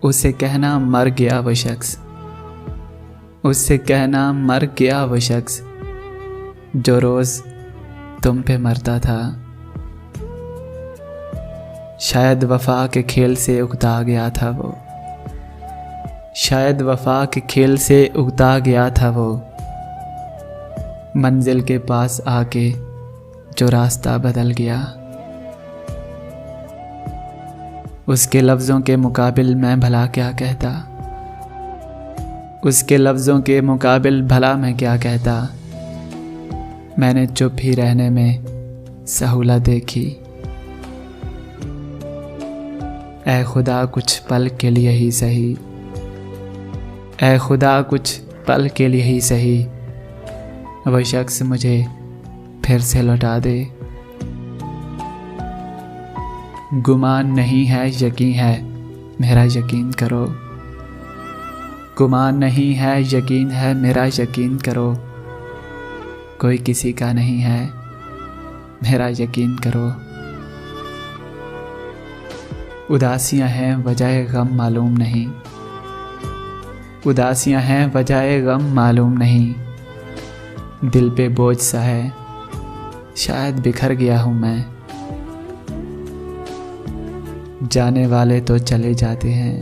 उससे कहना मर गया वो शख्स, उससे कहना मर गया वो शख्स जो रोज़ तुम पे मरता था। शायद वफा के खेल से उगता गया था वो, शायद वफा के खेल से उगता गया था वो, मंजिल के पास आके जो रास्ता बदल गया। उसके लफ्ज़ों के मुकाबिल मैं भला क्या कहता, उसके लफ्ज़ों के मुकाबिल भला मैं क्या कहता। मैंने चुप ही रहने में सहूलत देखी। ऐ खुदा कुछ पल के लिए ही सही, ऐ खुदा कुछ पल के लिए ही सही, वह शख्स मुझे फिर से लौटा दे। गुमान नहीं है यकीन है, मेरा यकीन करो। गुमान नहीं है यकीन है, मेरा यकीन करो। कोई किसी का नहीं है, मेरा यकीन करो। उदासियां हैं वजह गम मालूम नहीं, उदासियां हैं वजह गम मालूम नहीं। दिल पे बोझ सा है, शायद बिखर गया हूँ मैं। जाने वाले तो चले जाते हैं,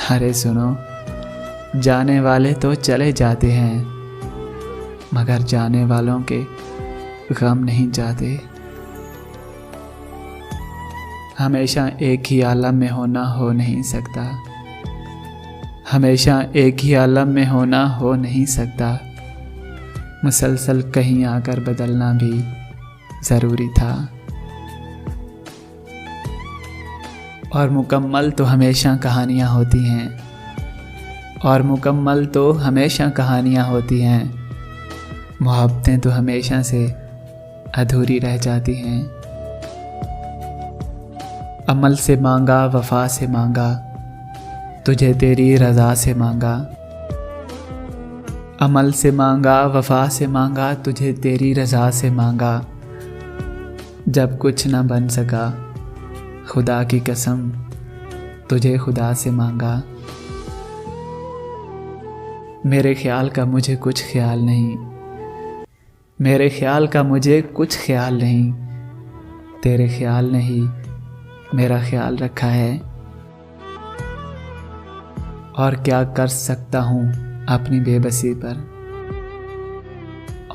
अरे सुनो, जाने वाले तो चले जाते हैं, मगर जाने वालों के गम नहीं जाते। हमेशा एक ही आलम में होना हो नहीं सकता, हमेशा एक ही आलम में होना हो नहीं सकता। मुसलसल कहीं आकर बदलना भी ज़रूरी था। और मुकम्मल तो हमेशा कहानियाँ होती हैं, और मुकम्मल तो हमेशा कहानियाँ होती हैं। मोहब्बतें तो हमेशा से अधूरी रह जाती हैं। अमल से मांगा वफा से मांगा, तुझे तेरी रज़ा से मांगा। अमल से मांगा वफा से मांगा, तुझे तेरी रज़ा से मांगा। जब कुछ न बन सका, खुदा की कसम तुझे खुदा से मांगा। मेरे ख्याल का मुझे कुछ ख्याल नहीं, मेरे ख्याल का मुझे कुछ ख्याल नहीं। तेरे ख्याल ने ही मेरा ख्याल रखा है। और क्या कर सकता हूँ अपनी बेबसी पर,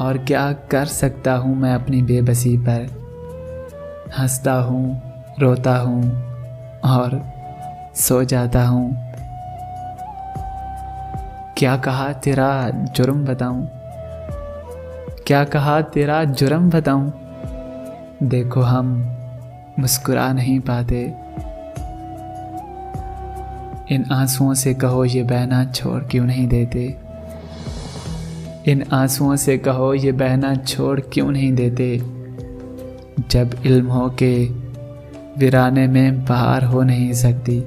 और क्या कर सकता हूँ मैं अपनी बेबसी पर। हंसता हूँ, रोता हूँ और सो जाता हूँ। क्या कहा तेरा जुर्म बताऊँ, क्या कहा तेरा जुर्म बताऊँ। देखो हम मुस्कुरा नहीं पाते, इन आंसुओं से कहो ये बहना छोड़ क्यों नहीं देते। इन आंसुओं से कहो ये बहना छोड़ क्यों नहीं देते। जब इल्म हो के वीराने में बहार हो नहीं सकती।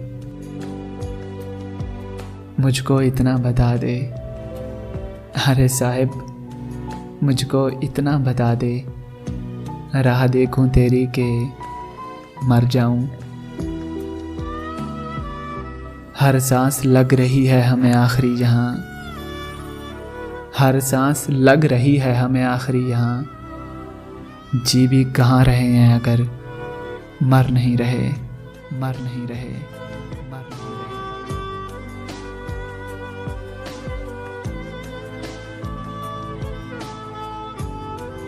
मुझको इतना बता दे, अरे साहिब मुझको इतना बता दे। राह देखूं तेरी के मर जाऊं। हर सांस लग रही है हमें आखिरी यहाँ, हर सांस लग रही है हमें आखिरी यहाँ। जी भी कहाँ रहे हैं अगर मर नहीं रहे, मर नहीं रहे, मर नहीं रहे।